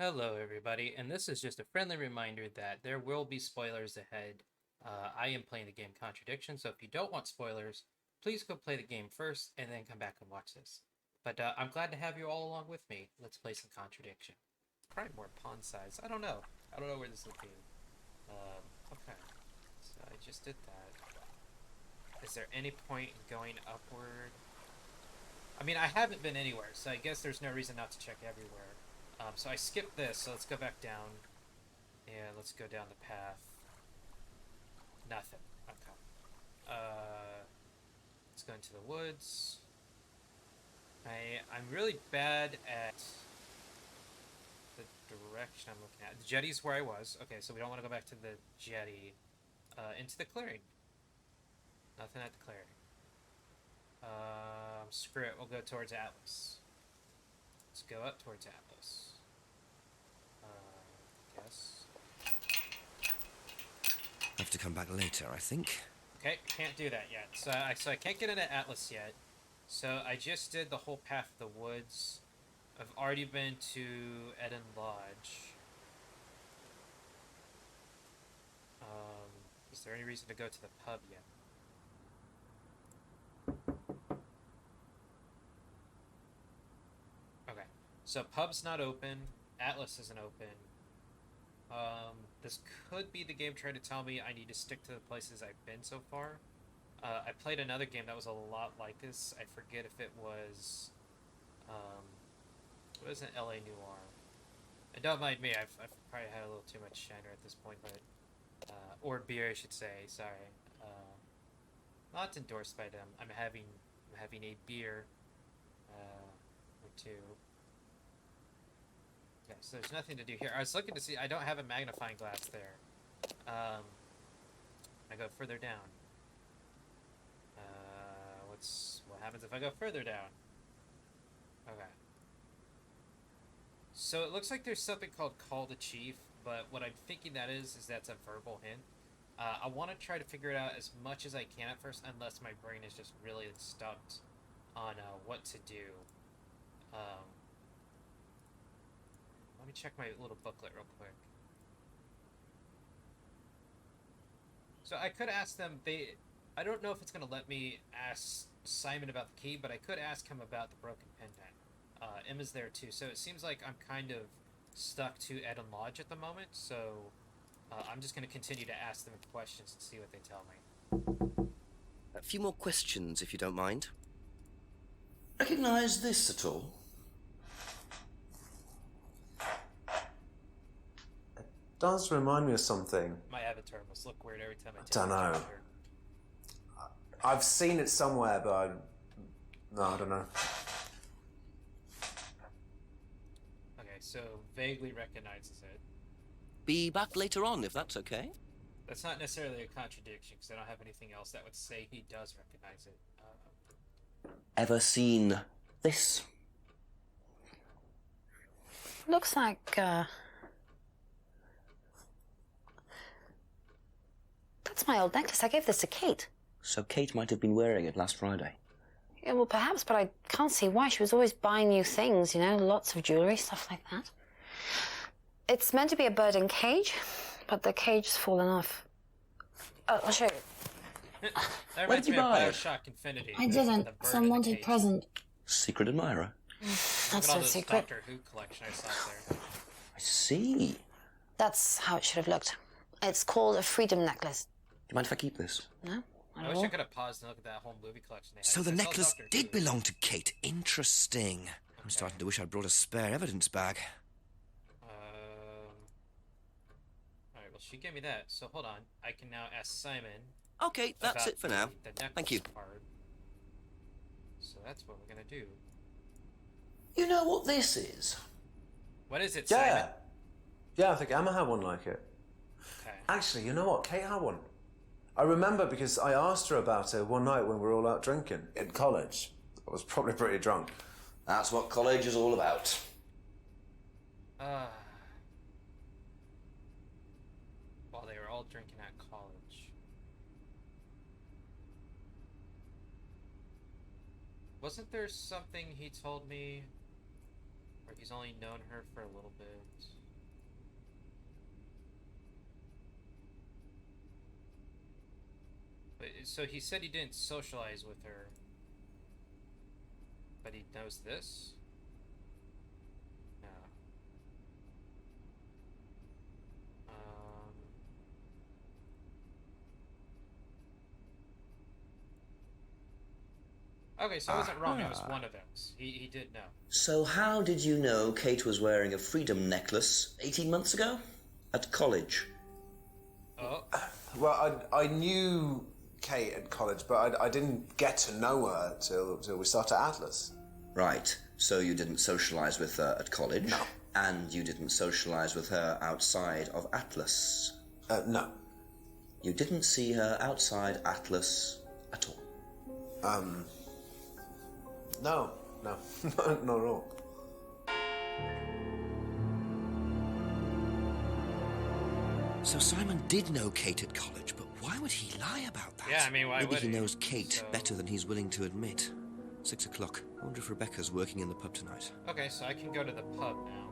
Hello, everybody, and this is just a friendly reminder that there will be spoilers ahead. I am playing the game Contradiction, so if you don't want spoilers, please go play the game first and then come back and watch this. But I'm glad to have you all along with me. Let's play some Contradiction. Probably more pawn size. I don't know. I don't know where this will be. Okay, so I just did that. Is there any point in going upward? I mean, I haven't been anywhere, so I guess there's no reason not to check everywhere. So I skipped this, so let's go back down. And let's go down the path. Nothing. Okay. Let's go into the woods. I'm really bad at the direction I'm looking at. The jetty's where I was. Okay, so we don't want to go back to the jetty. Into the clearing. Nothing at the clearing. Screw it. We'll go towards Atlas. Let's go up towards Atlas. Guess. Have to come back later, I think. Okay, can't do that yet. So I can't get into Atlas yet. So I just did the whole path of the woods. I've already been to Eden Lodge. Um, is there any reason to go to the pub yet? Okay, so pub's not open. Atlas isn't open. This could be the game trying to tell me I need to stick to the places I've been so far. I played another game that was a lot like this. I forget if it was, it wasn't L.A. Noir. And don't mind me, I've probably had a little too much Shiner at this point, but or beer, I should say. Sorry, not endorsed by them. I'm having a beer, or two. Okay, so there's nothing to do here. I was looking to see. I don't have a magnifying glass there. Um, I go further down. What happens if I go further down? Okay. So it looks like there's something called Call the Chief, but what I'm thinking that is that's a verbal hint. I want to try to figure it out as much as I can at first, unless my brain is just really stumped on what to do. Um, Let me check my little booklet real quick. So I could ask them. I don't know if it's going to let me ask Simon about the key, but I could ask him about the broken pendant. Emma's there too, so it seems like I'm kind of stuck to Eden Lodge at the moment. So I'm just going to continue to ask them questions and see what they tell me. A few more questions, if you don't mind. Recognise this at all? Does remind me of something. My avatar must look weird every time I take Don't a know. picture. I've seen it somewhere, but no, I don't know. Okay, so vaguely recognizes it. Be back later on, if that's okay. That's not necessarily a contradiction because I don't have anything else that would say he does recognize it. Ever seen this? Looks like, that's my old necklace. I gave this to Kate. So Kate might have been wearing it last Friday. Yeah, well, perhaps, but I can't see why. She was always buying new things, lots of jewellery, stuff like that. It's meant to be a bird in cage, but the cage's fallen off. Oh, I'll show you. That Where did reminds you me of buy it? Bioshock Infinity. I the didn't. bird Some in the wanted cage. present. Secret admirer. Look That's at all so this secret. Doctor Who collection I saw there. I see. That's how it should have looked. It's called a freedom necklace. Do you mind if I keep this? No? Not I at wish all. I could have paused and looked at that whole movie collection they had. So the I saw necklace Doctor did Who. belong to Kate. Interesting. I'm starting to wish I'd brought a spare evidence bag. Alright, well, she gave me that, so hold on. I can now ask Simon. Okay, that's about it for now. The necklace Thank you. part. So that's what we're gonna do. You know what this is? What is it, Yeah. Simon? Yeah, I think Emma had one like it. Okay. Actually, you know what? Kate had one. I remember because I asked her about it one night when we were all out drinking in college. I was probably pretty drunk. That's what college is all about. While they were all drinking at college. Wasn't there something he told me Or he's only known her for a little bit. But, so he said he didn't socialize with her. But he knows this? No. Okay, so I wasn't wrong. It was one of those. He did know. So how did you know Kate was wearing a freedom necklace 18 months ago? At college? Oh. Well, I knew Kate at college, but I didn't get to know her till we started Atlas. Right. So you didn't socialize with her at college? No. And you didn't socialize with her outside of Atlas? No. You didn't see her outside Atlas at all? No. Not at all. So Simon did know Kate at college, but why would he lie about that? Yeah, I mean, why Maybe would he he? knows Kate So- better than he's willing to admit. 6 o'clock. I wonder if Rebecca's working in the pub tonight. Okay, so I can go to the pub now.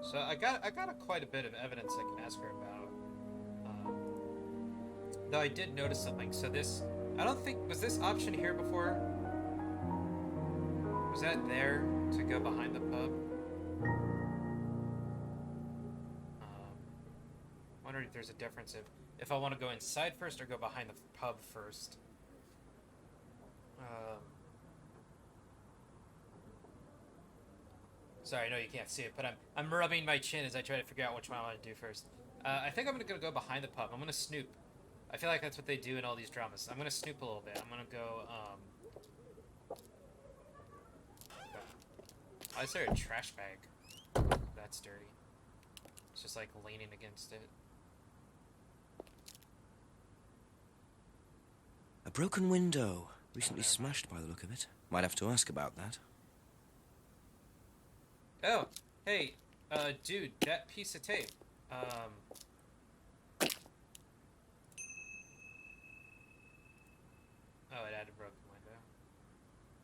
So I got quite a bit of evidence I can ask her about. Though I did notice something. So this, I don't think, was this option here before? Was that there to go behind the pub? Wondering if there's a difference if I want to go inside first or go behind the pub first. Sorry, I know you can't see it, but I'm rubbing my chin as I try to figure out which one I want to do first. I think I'm gonna go behind the pub. I'm gonna snoop. I feel like that's what they do in all these dramas. I'm gonna snoop a little bit. I'm gonna go. Why is there a trash bag? That's dirty. It's just like leaning against it. A broken window. Recently never mind. smashed by the look of it. Might have to ask about that. Oh, hey, dude, that piece of tape. Oh, it had a broken window.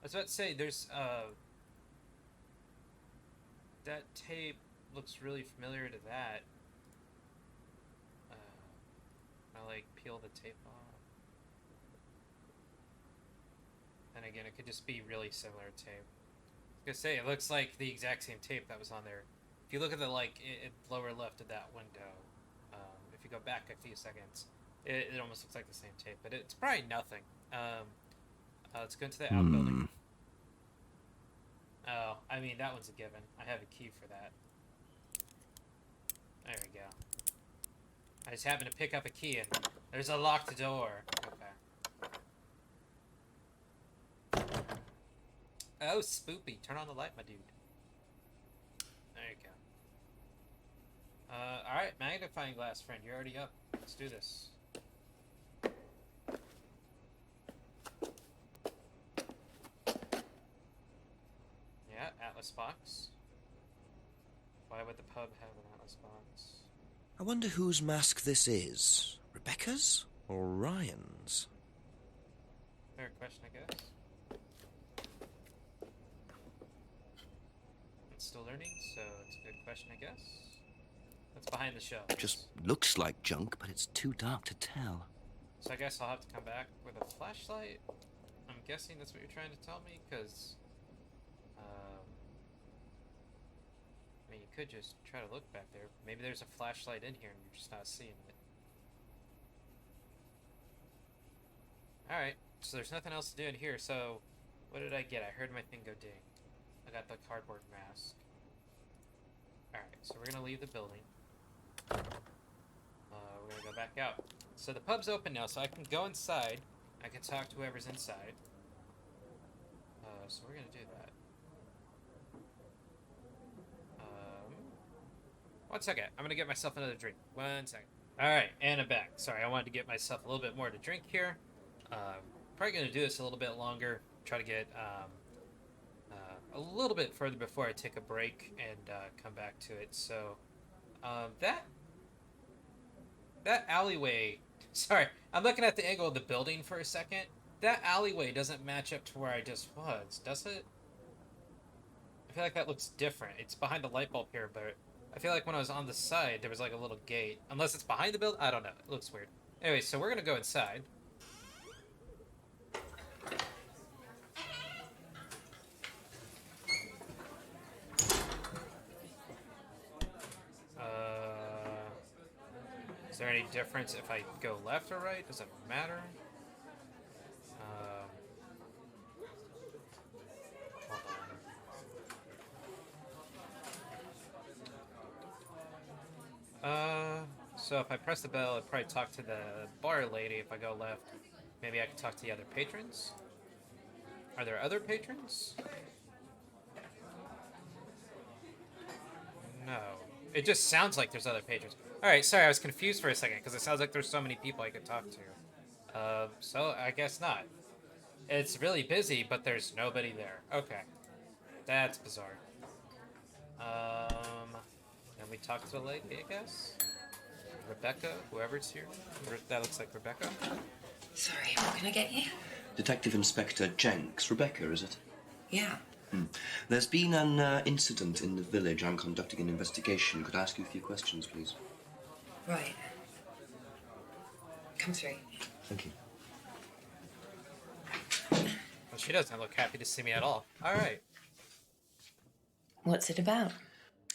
I was about to say, there's, that tape looks really familiar to that. I, like, peel the tape off. And again, it could just be really similar tape. I was gonna say, it looks like the exact same tape that was on there. If you look at the, like, lower left of that window, if you go back a few seconds, it almost looks like the same tape, but it's probably nothing. Let's go into the outbuilding. Oh, I mean, that one's a given. I have a key for that. There we go. I just happened to pick up a key and there's a locked door. Okay. Oh, spoopy. Turn on the light, my dude. There you go. Alright, magnifying glass friend. You're already up. Let's do this. Yeah, Atlas box. Why would the pub have an Atlas box? I wonder whose mask this is. Rebecca's or Ryan's? Fair question, I guess. It's still learning, so it's a good question, I guess. That's behind the shelf. Just looks like junk, but it's too dark to tell. So I guess I'll have to come back with a flashlight. I'm guessing that's what you're trying to tell me, because I mean, you could just try to look back there. Maybe there's a flashlight in here and you're just not seeing it. Alright, so there's nothing else to do in here, so what did I get? I heard my thing go ding. I got the cardboard mask. Alright, so we're gonna leave the building. We're gonna go back out. So the pub's open now, so I can go inside. I can talk to whoever's inside. So we're gonna do that. One second. I'm gonna get myself another drink. 1 second. Alright, and I'm back. Sorry, I wanted to get myself a little bit more to drink here. Probably gonna do this a little bit longer. Try to get a little bit further before I take a break and come back to it. So that that alleyway... Sorry, I'm looking at the angle of the building for a second. That alleyway doesn't match up to where I just was, does it? I feel like that looks different. It's behind the light bulb here, but I feel like when I was on the side, there was like a little gate. Unless it's behind the building? I don't know. It looks weird. Anyway, so we're gonna go inside. Is there any difference if I go left or right? Does it matter? Hold on. So if I press the bell, I'd probably talk to the bar lady. If I go left, maybe I can talk to the other patrons. Are there other patrons? No. It just sounds like there's other patrons. Alright, sorry, I was confused for a second, because it sounds like there's so many people I could talk to. So I guess not. It's really busy, but there's nobody there. Okay. That's bizarre. And we talk to the lady, I guess? Rebecca, whoever's here. That looks like Rebecca. Sorry, what can I get you? Detective Inspector Jenks. Rebecca, is it? Yeah. There's been an incident in the village. I'm conducting an investigation. Could I ask you a few questions, please? Right. Come through. Thank you. Well, she doesn't look happy to see me at all. Alright. What's it about?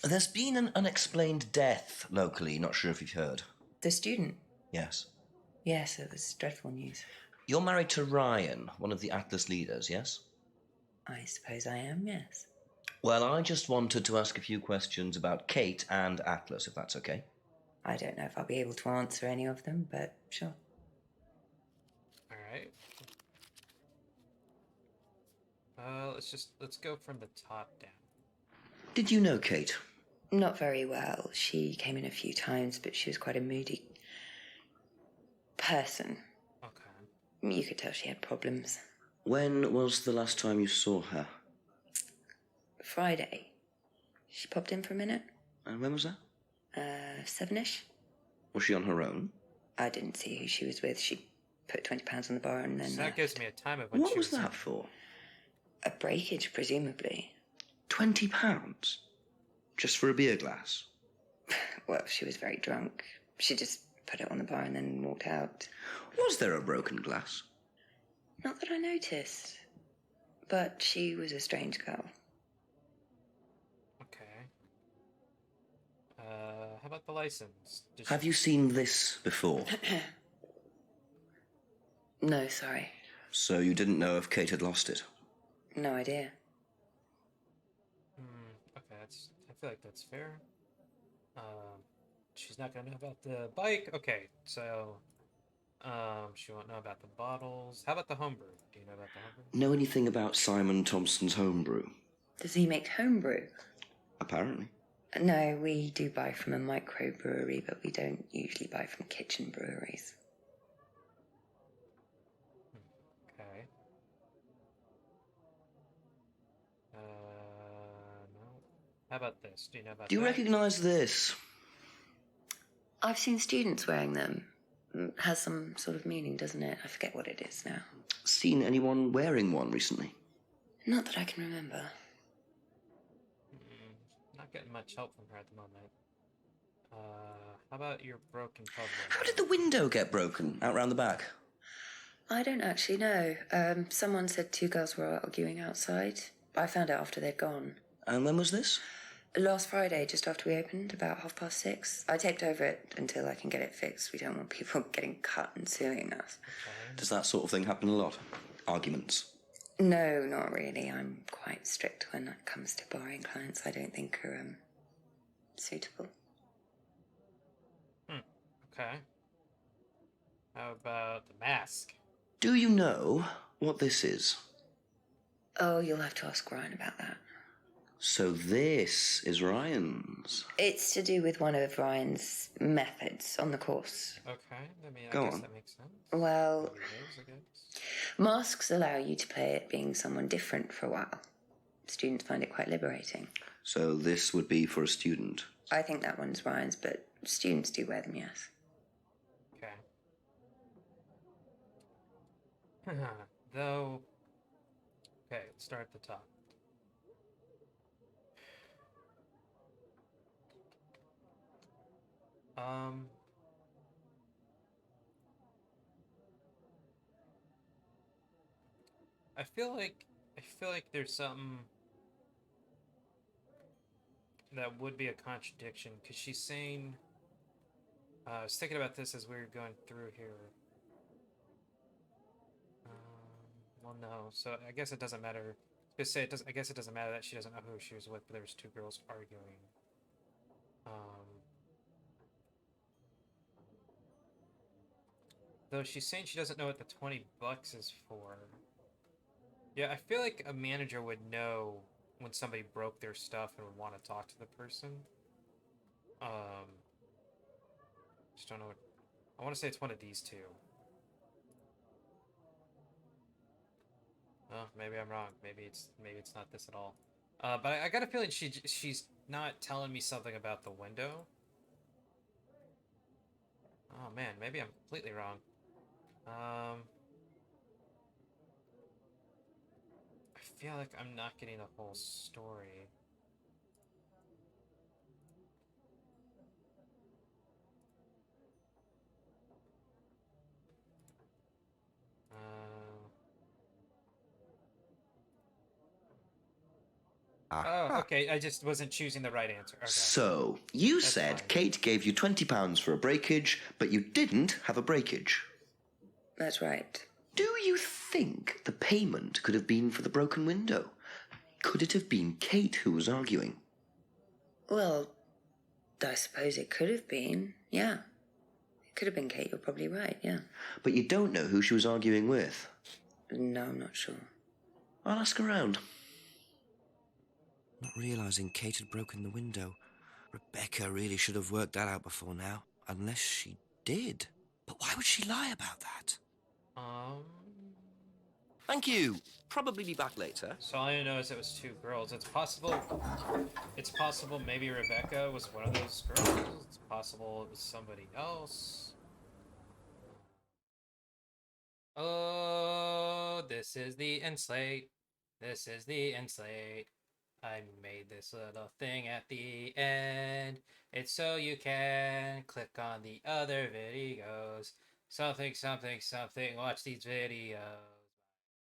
There's been an unexplained death locally. Not sure if you've heard. The student? Yes. Yes, it was dreadful news. You're married to Ryan, one of the Atlas leaders, yes? I suppose I am, yes. Well, I just wanted to ask a few questions about Kate and Atlas, if that's okay. I don't know if I'll be able to answer any of them, but sure. Alright. Let's go from the top down. Did you know Kate? Not very well. She came in a few times, but she was quite a moody person. Okay. You could tell she had problems. When was the last time you saw her? Friday. She popped in for a minute. And when was that? 7-ish. Was she on her own? I didn't see who she was with. She put £20 on the bar and then So that left. gives me a time of when What she was that for? A breakage, presumably. £20? Just for a beer glass? Well, she was very drunk. She just put it on the bar and then walked out. Was there a broken glass? Not that I noticed. But she was a strange girl. Okay. How about the license? Have you seen this before? No, sorry. So you didn't know if Kate had lost it? No idea. Okay, I feel like that's fair. She's not gonna know about the bike. Okay, so she won't know about the bottles. How about the homebrew? Do you know about the homebrew? Know anything about Simon Thompson's homebrew? Does he make homebrew? Apparently. No, we do buy from a microbrewery, but we don't usually buy from kitchen breweries. Okay. No. How about this? Do you know about Do you that? recognise this? I've seen students wearing them. Has some sort of meaning, doesn't it? I forget what it is now. Seen anyone wearing one recently? Not that I can remember. Not getting much help from her at the moment. How about your broken puzzle? How did the window get broken out round the back? I don't actually know. Someone said 2 girls were arguing outside. I found out after they'd gone. And when was this? Last Friday, just after we opened, about 6:30. I taped over it until I can get it fixed. We don't want people getting cut and suing us. Okay. Does that sort of thing happen a lot? Arguments? No, not really. I'm quite strict when it comes to barring clients I don't think are suitable. Okay. How about the mask? Do you know what this is? Oh, you'll have to ask Ryan about that. So this is Ryan's. It's to do with one of Ryan's methods on the course. Okay, I Go guess on. that makes sense. Well, One of those, I guess. masks allow you to play at being someone different for a while. Students find it quite liberating. So this would be for a student. I think that one's Ryan's, but students do wear them, yes. Though, okay, let's start at the top. Um, I feel like there's something that would be a contradiction because she's saying. I was thinking about this as we were going through here. Well, no. So I guess it doesn't matter. Just say it does. I guess it doesn't matter that she doesn't know who she was with, but there was two girls arguing. Though she's saying she doesn't know what the $20 is for. Yeah, I feel like a manager would know when somebody broke their stuff and would want to talk to the person. Just don't know what. I want to say it's one of these two. Oh, maybe I'm wrong. Maybe it's not this at all. But I got a feeling she's not telling me something about the window. Oh man, maybe I'm completely wrong. I feel like I'm not getting the whole story. Oh, okay. I just wasn't choosing the right answer. Okay. So, you That's said fine. Kate gave you £20 for a breakage, but you didn't have a breakage. That's right. Do you think the payment could have been for the broken window? Could it have been Kate who was arguing? Well, I suppose it could have been. Yeah. It could have been Kate. You're probably right. Yeah. But you don't know who she was arguing with. No, I'm not sure. I'll ask around. Not realising Kate had broken the window. Rebecca really should have worked that out before now. Unless she did. But why would she lie about that? Thank you. Probably be back later. So all I know is it was two girls. It's possible. It's possible maybe Rebecca was one of those girls. It's possible it was somebody else. Oh, this is the end slate. This is the end slate. I made this little thing at the end. It's so you can click on the other videos. Something, something, something. Watch these videos.